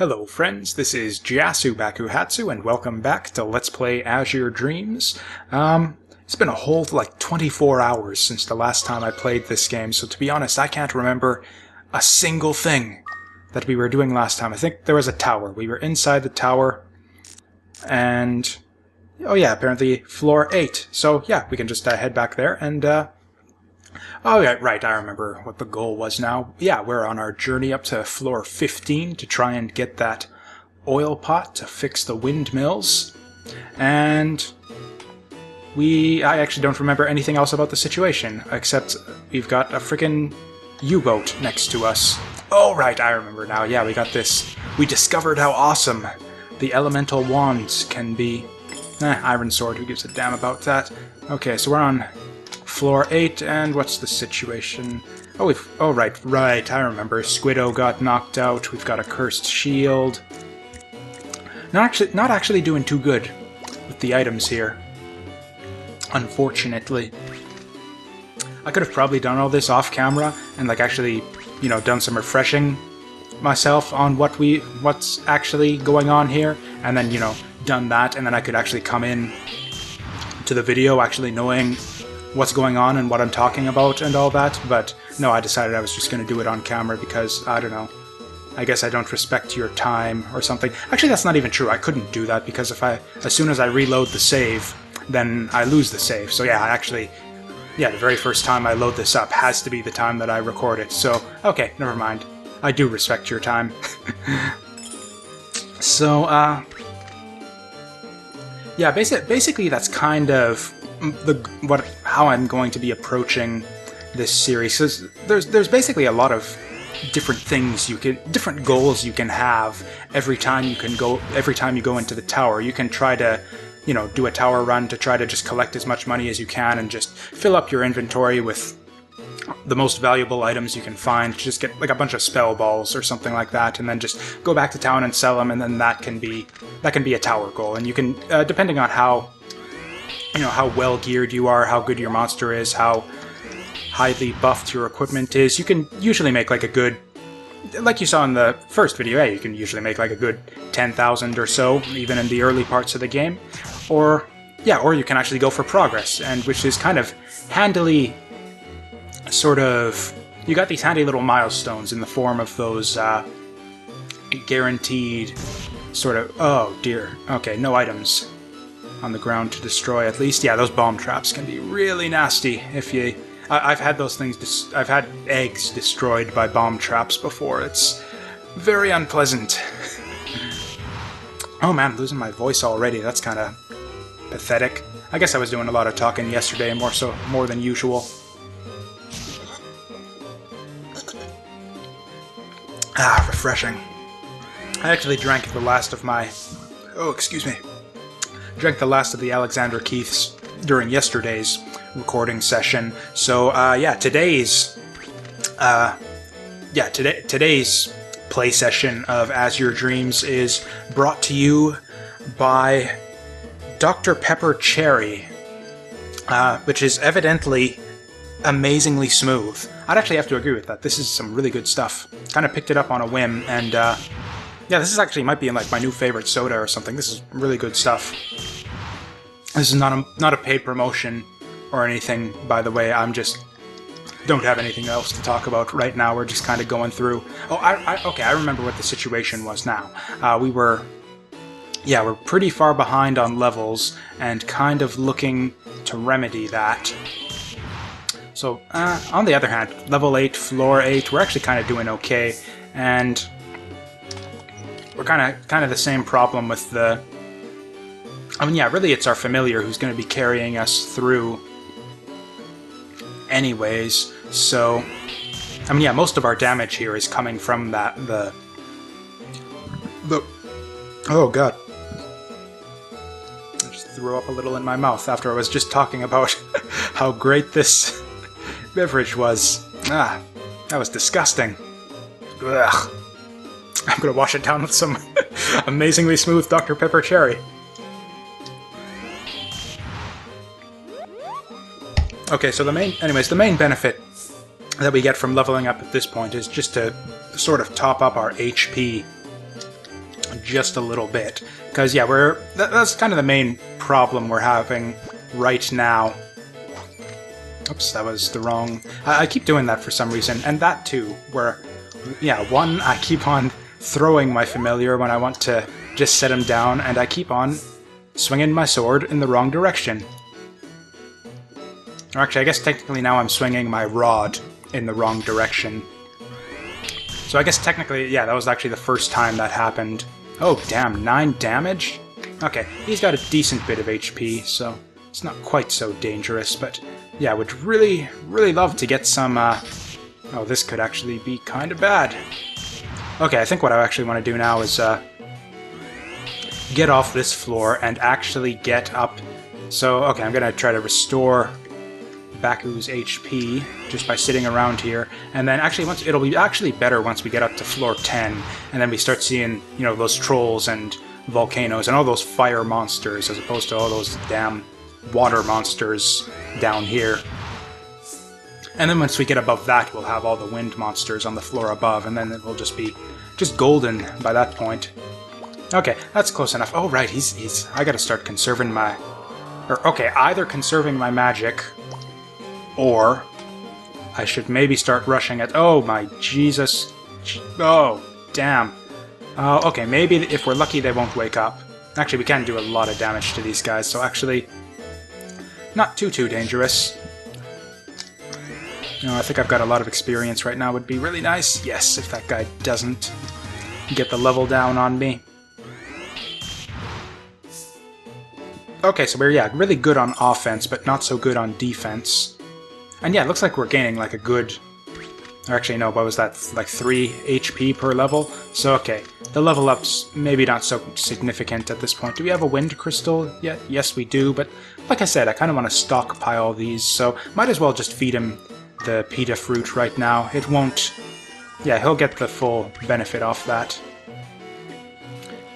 Hello friends, this is Jasu Bakuhatsu, and welcome back to Let's Play Azure Dreams. It's been a whole, 24 hours since the last time I played this game, so to be honest, I can't remember a single thing that we were doing last time. I think there was a tower. We were inside the tower, and... oh yeah, apparently floor 8. So yeah, we can just head back there, and oh yeah, right, I remember what the goal was now. Yeah, we're on our journey up to floor 15 to try and get that oil pot to fix the windmills. And I actually don't remember anything else about the situation, except we've got a freaking U-boat next to us. Oh right, I remember now. Yeah, we got this. We discovered how awesome the elemental wands can be. Iron sword, who gives a damn about that? Okay, so we're on floor 8, and what's the situation? Oh, right, I remember. Squiddo got knocked out. We've got a cursed shield. Not actually doing too good with the items here, unfortunately. I could have probably done all this off camera and actually, done some refreshing myself on what's actually going on here, and then, done that, and then I could actually come in to the video actually knowing what's going on and what I'm talking about and all that, but no, I decided I was just going to do it on camera because, I don't know, I guess I don't respect your time or something. Actually, that's not even true. I couldn't do that because as soon as I reload the save, then I lose the save. So yeah, the very first time I load this up has to be the time that I record it. So, okay, never mind. I do respect your time. So, yeah, basically that's kind of how I'm going to be approaching this series. There's basically a lot of different things different goals you can have every time you go into the tower. You can try to, do a tower run to try to just collect as much money as you can and just fill up your inventory with the most valuable items you can find. Just get a bunch of spell balls or something like that, and then just go back to town and sell them, and then that can be a tower goal. And you can, depending on how well geared you are, how good your monster is, how highly buffed your equipment is, you can usually make a good, like you saw in the first video, you can usually make a good 10,000 or so, even in the early parts of the game. Or you can actually go for progress, and which is kind of handily you got these handy little milestones in the form of those guaranteed oh dear, okay, no items on the ground to destroy, at least. Yeah, those bomb traps can be really nasty if you... I've had those things... I've had eggs destroyed by bomb traps before. It's very unpleasant. Oh man, I'm losing my voice already. That's kind of pathetic. I guess I was doing a lot of talking yesterday, more than usual. Refreshing. I actually drank the last of my... oh, excuse me. Drank the last of the Alexander Keiths during yesterday's recording session. So today's play session of Azure Dreams is brought to you by Dr. Pepper Cherry, which is evidently amazingly smooth. I'd actually have to agree with that. This is some really good stuff. Kind of picked it up on a whim, and yeah, this is actually might be in my new favorite soda or something. This is really good stuff. This is not a paid promotion or anything, by the way. I'm just don't have anything else to talk about right now. We're just kind of going through. Oh, okay, I remember what the situation was now. we're pretty far behind on levels and kind of looking to remedy that. So, on the other hand, level 8, floor 8, we're actually kind of doing okay, and we're kind of the same problem with the... really it's our familiar who's going to be carrying us through anyways, so... most of our damage here is coming from the... oh god. I just threw up a little in my mouth after I was just talking about how great this beverage was. That was disgusting. Ugh. I'm gonna wash it down with some amazingly smooth Dr. Pepper Cherry. Okay, so the main benefit that we get from leveling up at this point is just to sort of top up our HP just a little bit. Because, yeah, that's kind of the main problem we're having right now. Oops, that was the wrong... I keep doing that for some reason. And that, too, where, yeah, one, I keep on throwing my familiar when I want to just set him down, and I keep on swinging my sword in the wrong direction. Or actually, I guess technically now I'm swinging my rod in the wrong direction. So I guess technically, yeah, that was actually the first time that happened. Oh, damn, 9 damage? Okay, he's got a decent bit of HP, so it's not quite so dangerous, but yeah, would really, really love to get some, Oh, this could actually be kind of bad. Okay, I think what I actually want to do now is, get off this floor and actually get up. So, okay, I'm gonna try to restore Baku's HP just by sitting around here, and then actually it'll be actually better once we get up to floor 10, and then we start seeing, you know, those trolls and volcanoes and all those fire monsters as opposed to all those damn water monsters down here. And then once we get above that, we'll have all the wind monsters on the floor above, and then it will just be golden by that point. Okay, that's close enough. Oh right, I gotta start conserving my... okay, either conserving my magic, or I should maybe start rushing it. Oh my Jesus. Oh, damn. Okay, maybe if we're lucky they won't wake up. Actually, we can do a lot of damage to these guys, so actually not too dangerous. You know, I think I've got a lot of experience right now. Would be really nice. Yes, if that guy doesn't get the level down on me. Okay, so we're, yeah, really good on offense, but not so good on defense. And yeah, it looks like we're gaining like a good... Or actually, no, what was that? Like 3 HP per level? So, okay, the level up's maybe not so significant at this point. Do we have a wind crystal yet? Yes, we do, but like I said, I kind of want to stockpile these, so might as well just feed him the pita fruit right now. It won't... Yeah, he'll get the full benefit off that.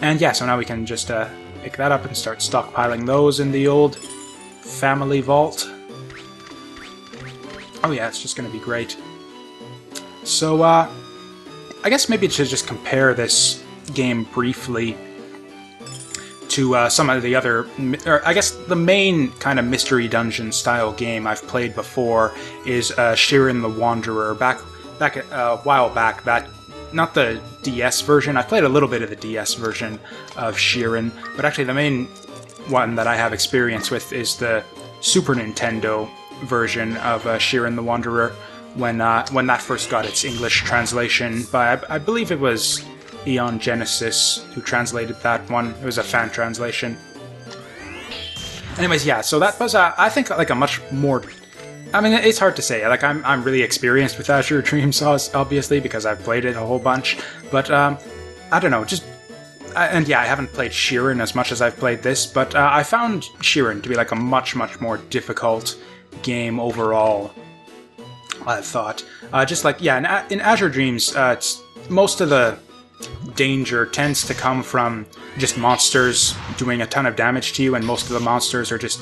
And yeah, so now we can just pick that up and start stockpiling those in the old family vault. Oh yeah, it's just going to be great. So, I guess maybe to just compare this game briefly to some of the other... Or I guess the main kind of Mystery Dungeon style game I've played before is Shiren the Wanderer. Back a while back, not the DS version. I played a little bit of the DS version of Shiren, but actually the main one that I have experience with is the Super Nintendo version of Shiren the Wanderer, when that first got its English translation by, I believe it was Eon Genesis who translated that one. It was a fan translation. Anyways, yeah, so that was, I think, like a much more... I mean, it's hard to say. Like, I'm really experienced with Azure Dreams, obviously, because I've played it a whole bunch. But, I don't know, just... and yeah, I haven't played Shiren as much as I've played this, but I found Shiren to be like a much more difficult game overall, I thought. Just like, yeah, in Azure Dreams, it's, most of the danger tends to come from just monsters doing a ton of damage to you, and most of the monsters are just,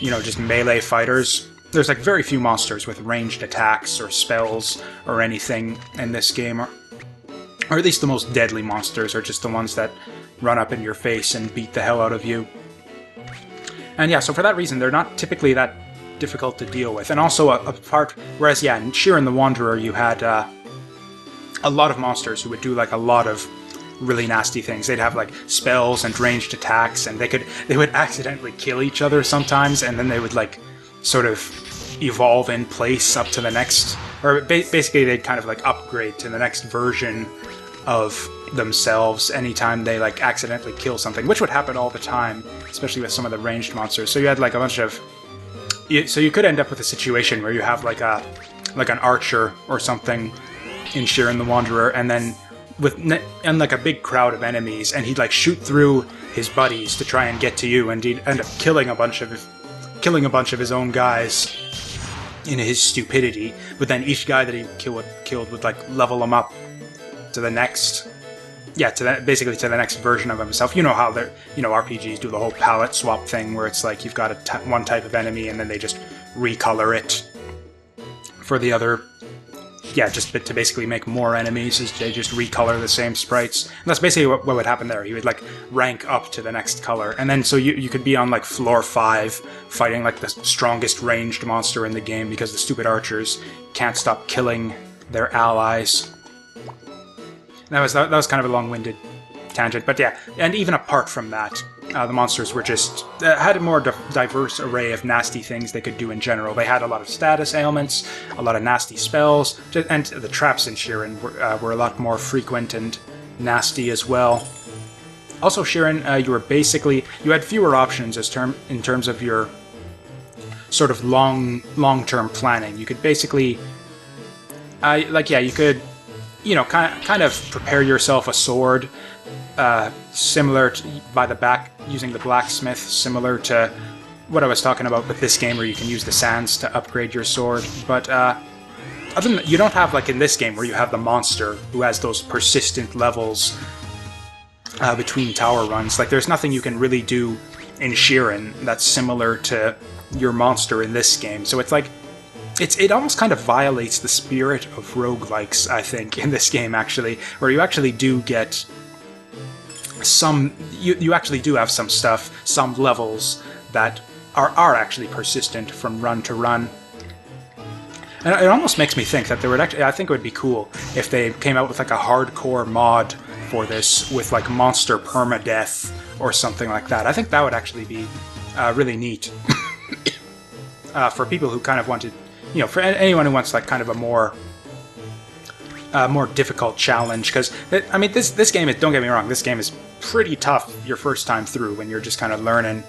you know, just melee fighters. There's like very few monsters with ranged attacks or spells or anything in this game, or at least the most deadly monsters are just the ones that run up in your face and beat the hell out of you. And yeah, so for that reason, they're not typically that difficult to deal with. And also whereas yeah, in Shiren the Wanderer you had a lot of monsters who would do like a lot of really nasty things. They'd have like spells and ranged attacks, and they would accidentally kill each other sometimes, and then they would like sort of evolve in place up to the next, or basically they'd kind of like upgrade to the next version of themselves anytime they like accidentally kill something, which would happen all the time, especially with some of the ranged monsters. So you had like a bunch of... So you could end up with a situation where you have like an archer or something in Shiren the Wanderer, and then and like a big crowd of enemies, and he'd like shoot through his buddies to try and get to you, and he'd end up killing a bunch of his own guys in his stupidity. But then each guy that he killed would like level him up to the next, basically to the next version of himself. You know how RPGs do the whole palette swap thing, where it's like you've got one type of enemy, and then they just recolor it for the other yeah, just to basically make more enemies, is they just recolor the same sprites. And that's basically what would happen there. He would like rank up to the next color, and then so you could be on like floor 5 fighting like the strongest ranged monster in the game because the stupid archers can't stop killing their allies. That was kind of a long-winded tangent, but yeah, and even apart from that, the monsters were just had a more diverse array of nasty things they could do in general. They had a lot of status ailments, a lot of nasty spells, and the traps in Shiren were a lot more frequent and nasty as well. Also, Shiren, you had fewer options in terms of your sort of long-term planning. You could basically, you could, kind of prepare yourself a sword. Similar to, by the back, using the blacksmith, similar to what I was talking about with this game, where you can use the sands to upgrade your sword. But other than that, you don't have, like in this game, where you have the monster who has those persistent levels between tower runs. Like, there's nothing you can really do in Shiren that's similar to your monster in this game. So it's like, it almost kind of violates the spirit of roguelikes, I think, in this game, actually, where you actually do get you actually do have some stuff, some levels that are actually persistent from run to run. And it almost makes me think that I think it would be cool if they came out with like a hardcore mod for this with like monster permadeath or something like that. I think that would actually be really neat for people who kind of wanted, for anyone who wants like kind of a more difficult challenge, because I mean this game is, don't get me wrong, this game is pretty tough your first time through when you're just kind of learning,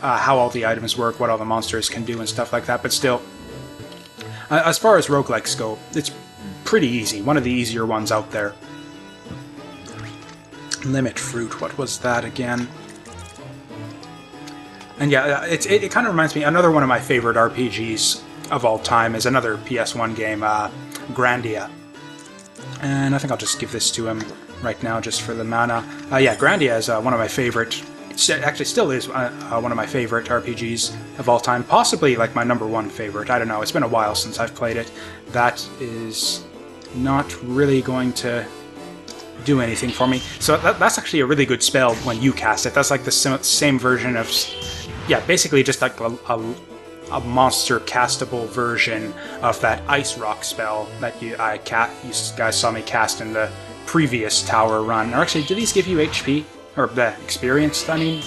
how all the items work, what all the monsters can do and stuff like that. But still, as far as roguelikes go, it's pretty easy. One of the easier ones out there. Limit Fruit, what was that again? And yeah, it kind of reminds me, another one of my favorite RPGs of all time is another PS1 game, Grandia. And I think I'll just give this to him right now just for the mana. Yeah, Grandia is one of my favorite, actually still is one of my favorite RPGs of all time. Possibly like my #1 favorite. I don't know, it's been a while since I've played it. That is not really going to do anything for me. So that's actually a really good spell when you cast it. That's like the same version of, yeah, basically just like a monster castable version of that Ice Rock spell that you guys saw me cast in the previous tower run. Or actually, do these give you HP? Or the experience, I mean?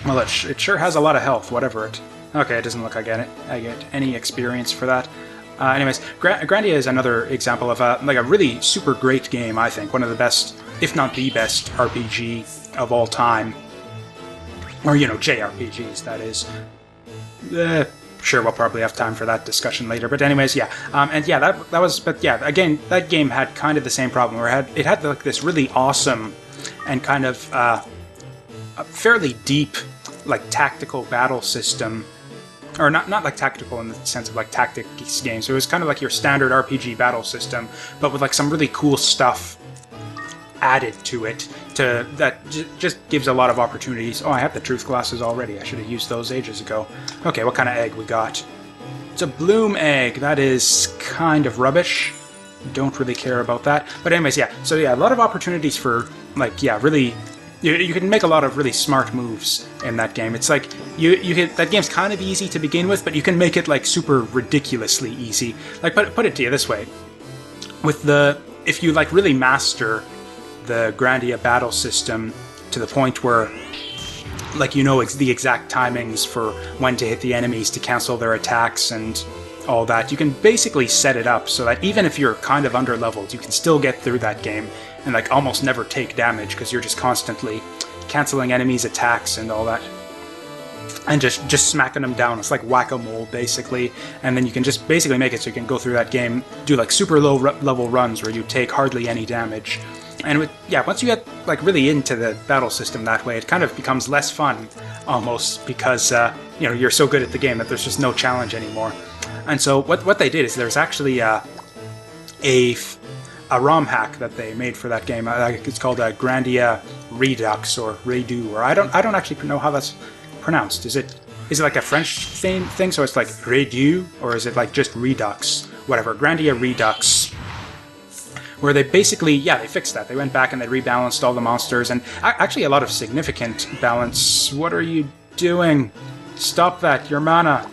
Well, it sure has a lot of health, whatever it... Okay, it doesn't look like I get any experience for that. Anyways, Grandia is another example of a really super great game, I think. One of the best, if not the best, RPG of all time. Or, JRPGs, that is. Sure, we'll probably have time for that discussion later. But anyways, yeah. And yeah, that was... But yeah, again, that game had kind of the same problem, where it had like this really awesome and kind of a fairly deep, like, tactical battle system. Or not like tactical in the sense of like tactics games. It was kind of like your standard RPG battle system, but with like some really cool stuff added to it that just gives a lot of opportunities. Oh, I have the truth glasses already. I should have used those ages ago. Okay, what kind of egg we got? It's a bloom egg. That is kind of rubbish. Don't really care about that. But anyways, yeah. So yeah, a lot of opportunities for like, yeah, really... You can make a lot of really smart moves in that game. It's like, that game's kind of easy to begin with, but you can make it like super ridiculously easy. Like, put it to you this way. If you like really master the Grandia battle system to the point where like the exact timings for when to hit the enemies to cancel their attacks and all that, you can basically set it up so that even if you're kind of under-leveled, you can still get through that game and like almost never take damage because you're just constantly canceling enemies' attacks and all that. And just smacking them down. It's like whack-a-mole, basically. And then you can just basically make it so you can go through that game, do like super low-level runs where you take hardly any damage. And once you get like really into the battle system that way, it kind of becomes less fun, almost, because you're so good at the game that there's just no challenge anymore. And so what they did is there's actually a ROM hack that they made for that game. It's called Grandia Redux or Redo, or I don't actually know how that's pronounced. Is it is it like a French thing? So it's like Réduit, or is it like just Redux? Whatever, Grandia Redux. Where they basically, yeah, they fixed that. They went back and they rebalanced all the monsters, and actually a lot of significant balance. What are you doing? Stop that, your mana.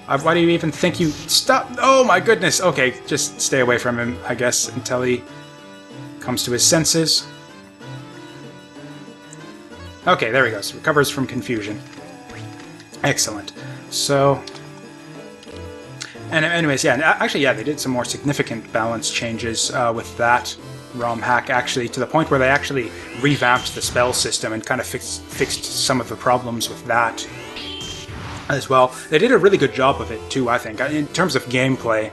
Why do you even think you... Stop! Oh my goodness! Okay, just stay away from him, I guess, until he comes to his senses. Okay, there he goes. Recovers from confusion. Excellent. So... And anyways, yeah, actually, yeah, they did some more significant balance changes with that ROM hack, actually, to the point where they actually revamped the spell system and kind of fixed some of the problems with that as well. They did a really good job of it, too, I think. In terms of gameplay,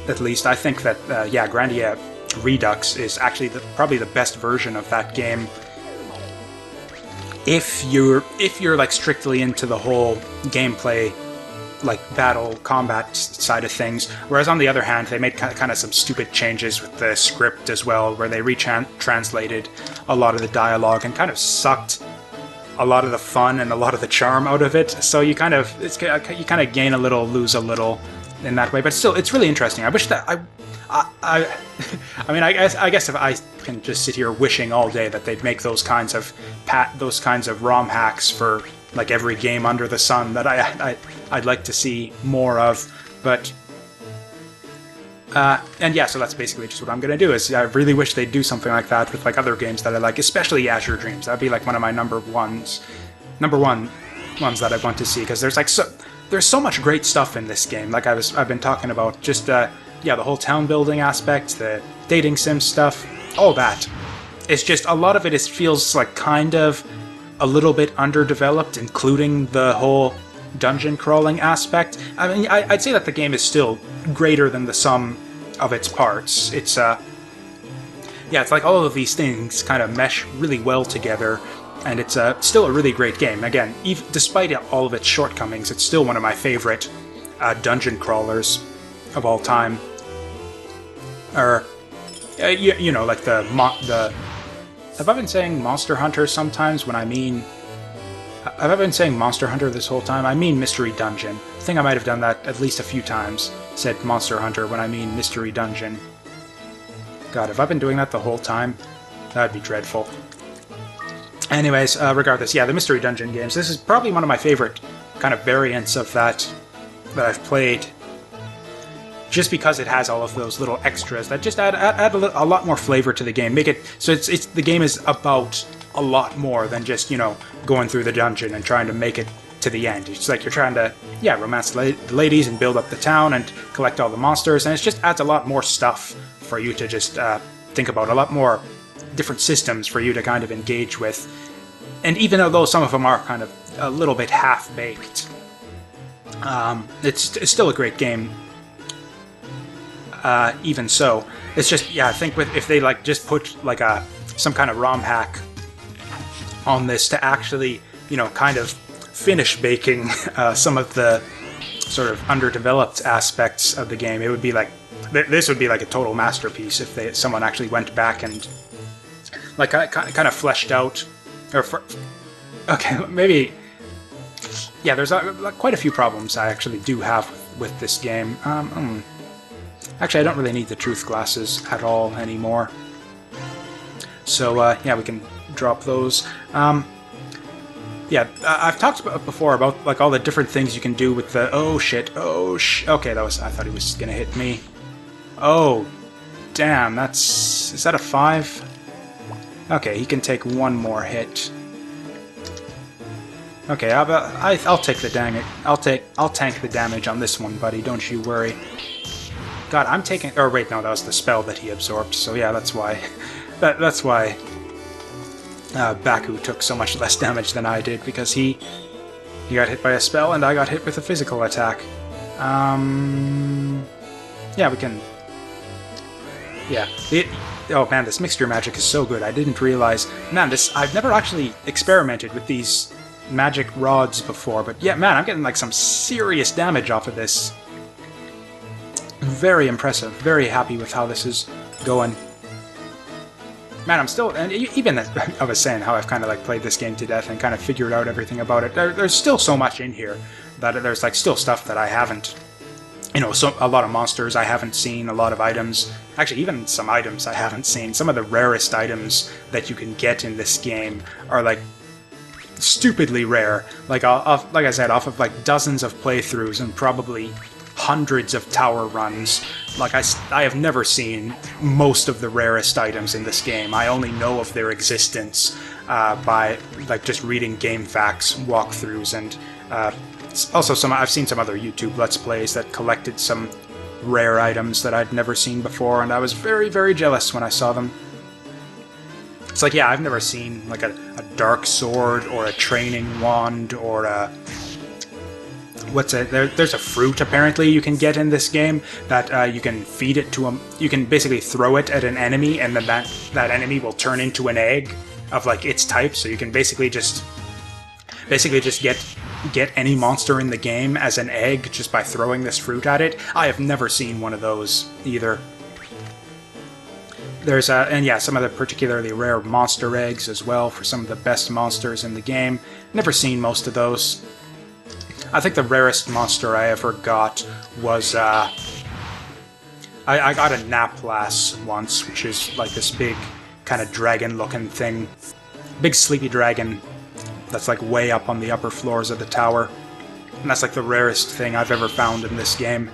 at least, I think that, yeah, Grandia Redux is actually probably the best version of that game. If you're like strictly into the whole gameplay, like battle combat side of things, whereas on the other hand they made kind of some stupid changes with the script as well, where they translated a lot of the dialogue and kind of sucked a lot of the fun and a lot of the charm out of it. So you kind of gain a little, lose a little in that way. But still, it's really interesting. I wish that I mean, I guess if I can just sit here wishing all day that they'd make those kinds of ROM hacks for like every game under the sun that I'd like to see more of. But and yeah, so that's basically just what I'm gonna do. Is I really wish they'd do something like that with like other games that I like, especially Azure Dreams. That'd be like one of my number one ones that I want to see, because there's so much great stuff in this game. Like I've been talking about, just yeah, the whole town building aspect, the dating sim stuff, all that. It's just a lot of it feels like kind of a little bit underdeveloped, including the whole dungeon crawling aspect. I mean, I'd say that the game is still greater than the sum of its parts. It's yeah, it's like all of these things kind of mesh really well together, and it's still a really great game. Again, despite all of its shortcomings, it's still one of my favorite dungeon crawlers of all time. Or you know, like the have I been saying Monster Hunter sometimes when I mean... Have I been saying Monster Hunter this whole time? I mean Mystery Dungeon. I think I might have done that at least a few times. Said Monster Hunter when I mean Mystery Dungeon. God, have I been doing that the whole time? That'd be dreadful. Anyways, regardless, yeah, the Mystery Dungeon games. This is probably one of my favorite kind of variants of that I've played. Just because it has all of those little extras that just add a lot more flavor to the game. Make it so the game is about a lot more than just, you know, going through the dungeon and trying to make it to the end. It's like you're trying to, yeah, romance the ladies and build up the town and collect all the monsters, and it just adds a lot more stuff for you to just think about, a lot more different systems for you to kind of engage with. And even though some of them are kind of a little bit half-baked, it's still a great game. Even so, it's just, yeah, I think if they like just put like some kind of ROM hack on this to actually, you know, kind of finish baking some of the sort of underdeveloped aspects of the game, it would be like, this would be like a total masterpiece if someone actually went back and like kind of fleshed out, okay, maybe, yeah, there's quite a few problems I actually do have with this game. Actually, I don't really need the truth glasses at all anymore. So, yeah, we can drop those. Yeah, I've talked before about like all the different things you can do with the... Okay, I thought he was gonna hit me. Oh, damn, is that a 5? Okay, he can take one more hit. Okay, I'll take the I'll tank the damage on this one, buddy. Don't you worry. God, I'm taking... Oh, wait, no, that was the spell that he absorbed. So yeah, that's why... that's why Baku took so much less damage than I did, because he got hit by a spell and I got hit with a physical attack. Yeah, we can... Yeah. Oh man, this mixture magic is so good. I didn't realize... Man, I've never actually experimented with these magic rods before, but yeah, man, I'm getting like some serious damage off of this. Very impressive. Very happy with how this is going. Man, I'm still, and even as I was saying how I've kind of like played this game to death and kind of figured out everything about it, there's still so much in here that there's like still stuff that I haven't, you know, a lot of monsters I haven't seen, a lot of items, actually even some items I haven't seen. Some of the rarest items that you can get in this game are like stupidly rare. Like like I said, off of like dozens of playthroughs and probably hundreds of tower runs, like I have never seen most of the rarest items in this game. I only know of their existence by like just reading game facts, walkthroughs, and also I've seen some other YouTube Let's Plays that collected some rare items that I'd never seen before, and I was very, very jealous when I saw them. It's like, yeah, I've never seen like a dark sword or a training wand or a... What's it? There's a fruit apparently you can get in this game that you can feed it to you can basically throw it at an enemy, and then that enemy will turn into an egg of like its type. So you can basically just get any monster in the game as an egg just by throwing this fruit at it. I have never seen one of those either. There's and yeah, some of the particularly rare monster eggs as well for some of the best monsters in the game. Never seen most of those. I think the rarest monster I ever got was, I got a Naplas once, which is like this big kind of dragon-looking thing. Big sleepy dragon that's like way up on the upper floors of the tower. And that's like the rarest thing I've ever found in this game.